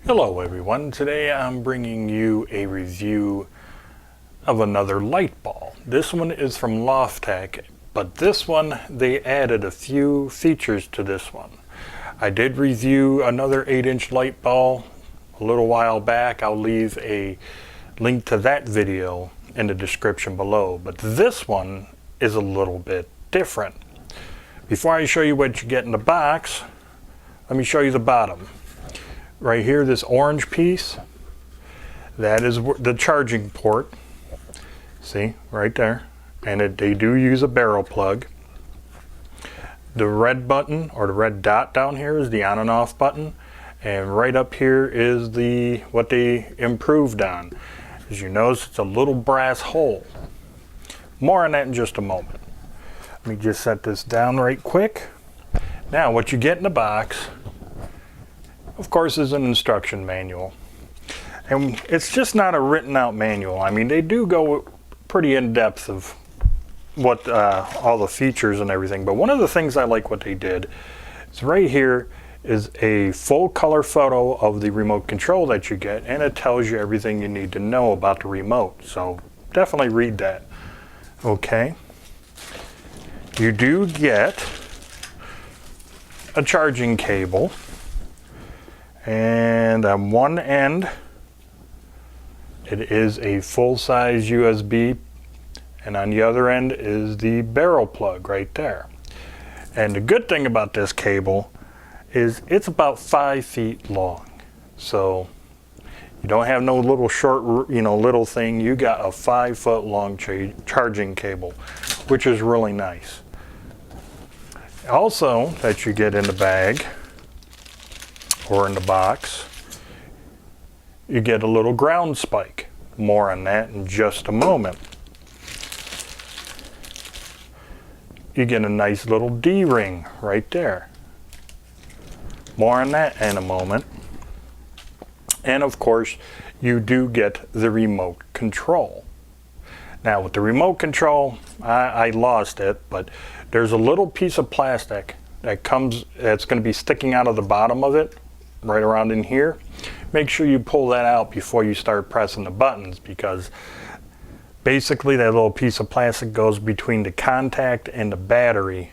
Hello everyone, today I'm bringing you a review of another light ball. This one is from LofTek, but this one they added a few features to this one. I did review another 8-inch light ball a little while back. I'll leave a link to that video in the description below, but this one is a little bit different. Before I show you what you get in the box, let me show you the bottom. Right here, this orange piece, that is the charging port. See, right there. And they do use a barrel plug. The red button, or the red dot down here, is the on and off button. And right up here is what they improved on. As you notice, it's a little brass hole. More on that in just a moment. Let me just set this down right quick. Now, what you get in the box, of course, is an instruction manual. And it's just not a written out manual. I mean, they do go pretty in depth of what all the features and everything. But one of the things I like what they did is right here is a full color photo of the remote control that you get, and it tells you everything you need to know about the remote. So definitely read that. Okay. You do get a charging cable. And on one end, it is a full-size USB, and on the other end is the barrel plug right there. And the good thing about this cable is it's about 5 feet long. So you don't have no little short, little thing. You got a 5-foot long charging cable, which is really nice. Also, that you get in the bag, or in the box, you get a little ground spike. More on that in just a moment. You get a nice little D-ring right there. More on that in a moment. And of course, you do get the remote control. Now with the remote control, I lost it, but there's a little piece of plastic that's going to be sticking out of the bottom of it, right around in here. Make sure you pull that out before you start pressing the buttons, because basically that little piece of plastic goes between the contact and the battery.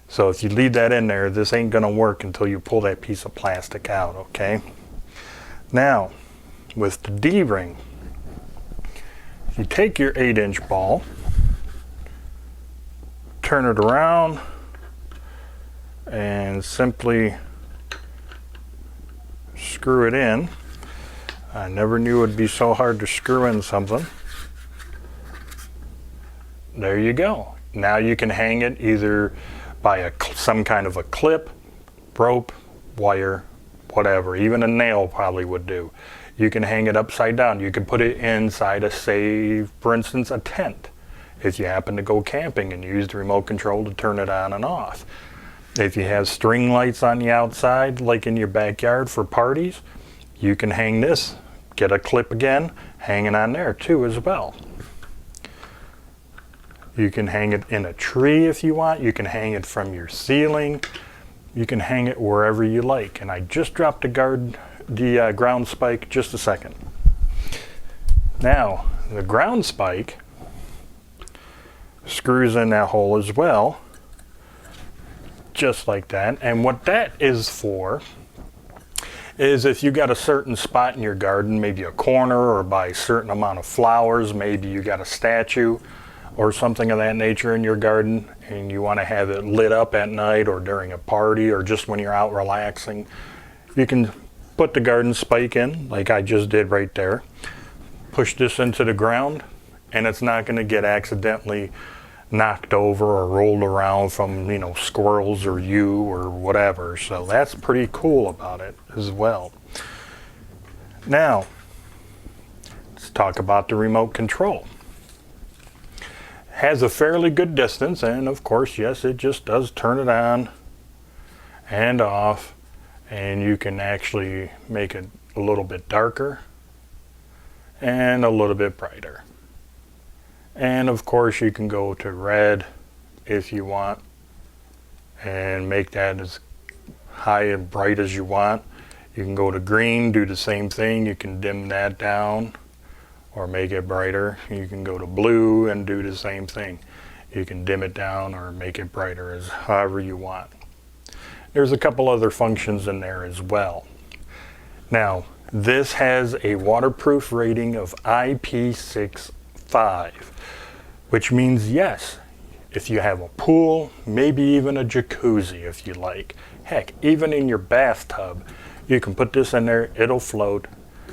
So if you leave that in there, this ain't gonna work until you pull that piece of plastic out, okay? Now, with the D-ring, you take your 8-inch ball, turn it around, and simply screw it in. I never knew it would be so hard to screw in something. There you go. Now you can hang it either by some kind of a clip, rope, wire, whatever. Even a nail probably would do. You can hang it upside down. You can put it inside a, say, for instance, a tent, if you happen to go camping and use the remote control to turn it on and off. If you have string lights on the outside, like in your backyard for parties, you can hang this, get a clip again, hang it on there too as well. You can hang it in a tree if you want. You can hang it from your ceiling. You can hang it wherever you like. And I just dropped the ground spike just a second. Now, the ground spike screws in that hole as well, just like that. And what that is for is if you got a certain spot in your garden, maybe a corner or by a certain amount of flowers, maybe you got a statue or something of that nature in your garden, and you want to have it lit up at night or during a party or just when you're out relaxing, you can put the garden spike in like I just did right there, push this into the ground, and it's not going to get accidentally knocked over or rolled around from, squirrels or you or whatever. So that's pretty cool about it as well. Now, let's talk about the remote control. Has a fairly good distance, and of course, yes, it just does turn it on and off, and you can actually make it a little bit darker and a little bit brighter. And of course you can go to red if you want and make that as high and bright as you want. You can go to green, do the same thing. You can dim that down or make it brighter. You can go to blue and do the same thing. You can dim it down or make it brighter, as however you want. There's a couple other functions in there as well. Now, this has a waterproof rating of IP65, which means yes, if you have a pool, maybe even a jacuzzi if you like. Heck, even in your bathtub, you can put this in there, it'll float.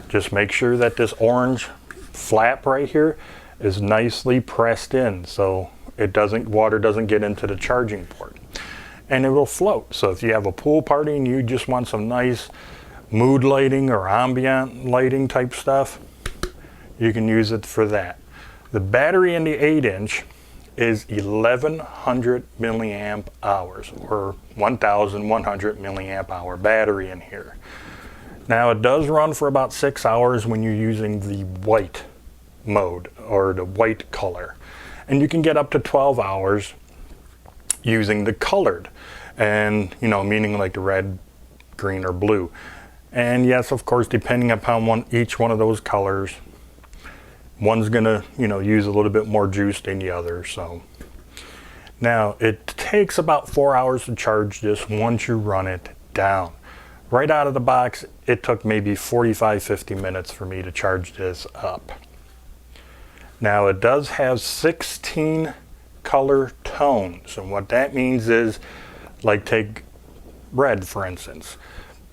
Just make sure that this orange flap right here is nicely pressed in so water doesn't get into the charging port. And it will float. So if you have a pool party and you just want some nice mood lighting or ambient lighting type stuff, you can use it for that. The battery in the 8-inch is 1100 milliamp hours, or 1100 milliamp hour battery in here. Now it does run for about 6 hours when you're using the white mode or the white color, and you can get up to 12 hours using the colored, and meaning like the red, green, or blue. And yes, of course, depending upon each one of those colors, one's gonna use a little bit more juice than the other. So now it takes about 4 hours to charge this once you run it down. Right out of the box, it took maybe 45-50 minutes for me to charge this up. Now it does have 16 color tones, and what that means is, like take red for instance,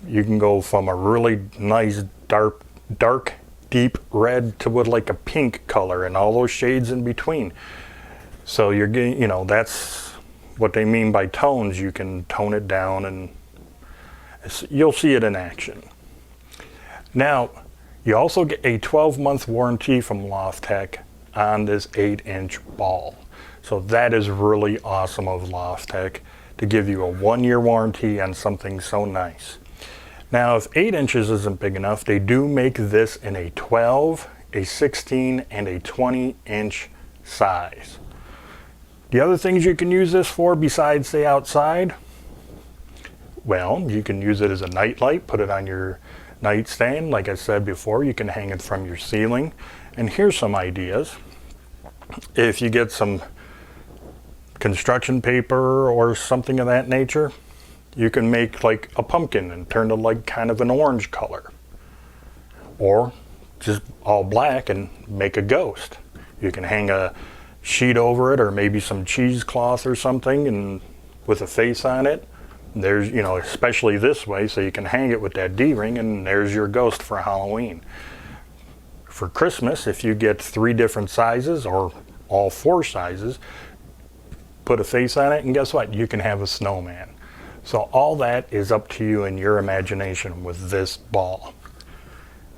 you can go from a really nice dark deep red to with like a pink color and all those shades in between. So you're getting, that's what they mean by tones. You can tone it down and you'll see it in action. Now you also get a 12-month warranty from LofTek on this 8-inch ball. So that is really awesome of LofTek to give you a 1-year warranty on something so nice. Now, if 8 inches isn't big enough, they do make this in a 12, a 16, and a 20-inch size. The other things you can use this for besides the outside, well, you can use it as a night light, put it on your nightstand. Like I said before, you can hang it from your ceiling. And here's some ideas. If you get some construction paper or something of that nature, you can make like a pumpkin and turn it like kind of an orange color, or just all black and make a ghost. You can hang a sheet over it, or maybe some cheesecloth or something, and with a face on it. There's, especially this way, so you can hang it with that D-ring, and there's your ghost for Halloween. For Christmas, if you get 3 different sizes or all 4 sizes, put a face on it, and guess what? You can have a snowman. So all that is up to you and your imagination with this ball.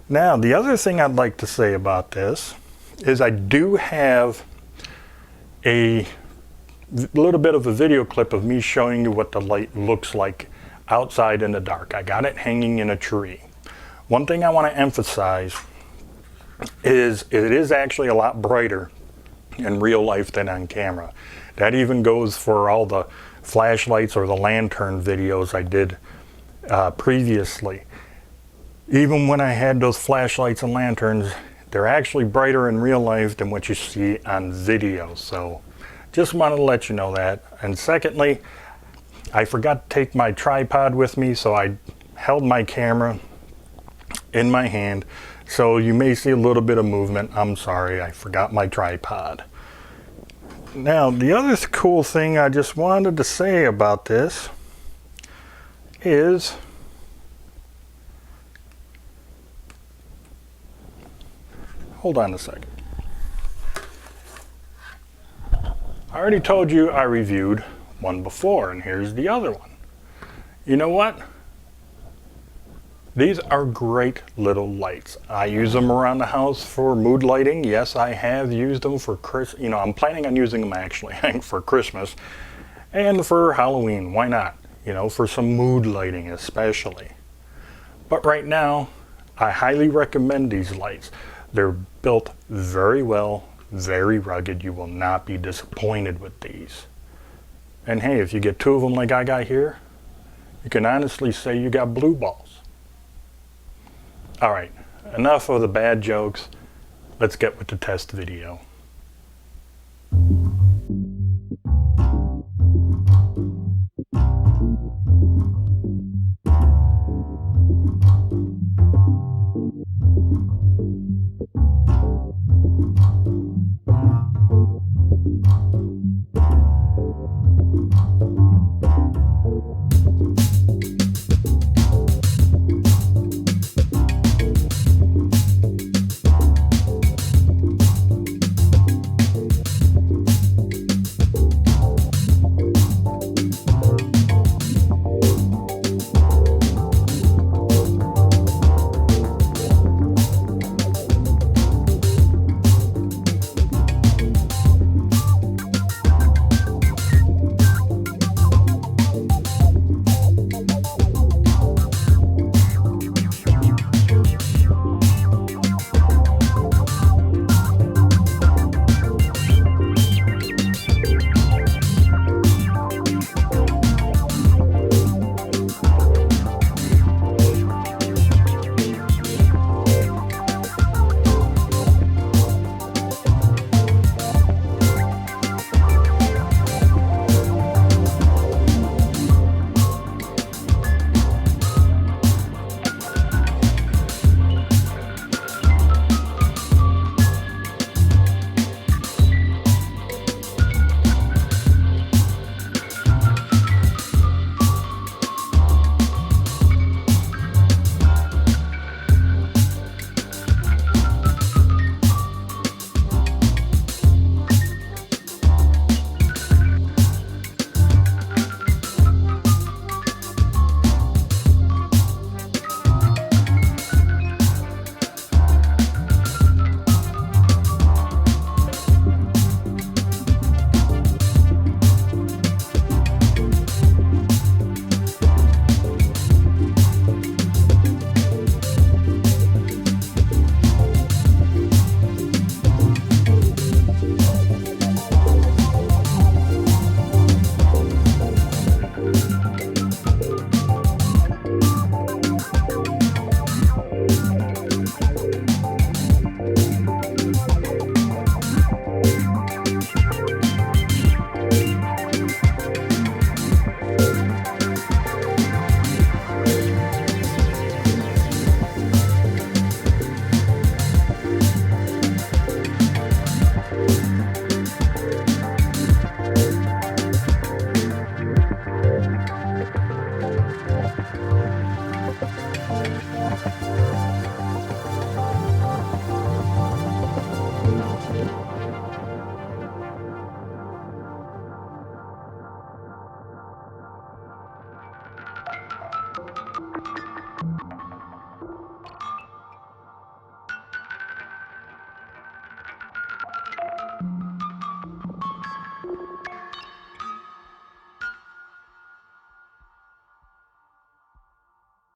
Now, the other thing I'd like to say about this is I do have a little bit of a video clip of me showing you what the light looks like outside in the dark. I got it hanging in a tree. One thing I want to emphasize is it is actually a lot brighter in real life than on camera. That even goes for all the flashlights or the lantern videos I did previously. Even when I had those flashlights and lanterns, they're actually brighter in real life than what you see on video. So just wanted to let you know that. And secondly, I forgot to take my tripod with me, so I held my camera in my hand. So you may see a little bit of movement. I'm sorry, I forgot my tripod. Now, the other cool thing I just wanted to say about this is hold on a second. I already told you I reviewed one before, and here's the other one. You know what? These are great little lights. I use them around the house for mood lighting. Yes, I have used them for Christmas. I'm planning on using them actually for Christmas and for Halloween. Why not? For some mood lighting especially. But right now, I highly recommend these lights. They're built very well, very rugged. You will not be disappointed with these. And hey, if you get 2 of them like I got here, you can honestly say you got blue balls. All right, enough of the bad jokes. Let's get with the test video.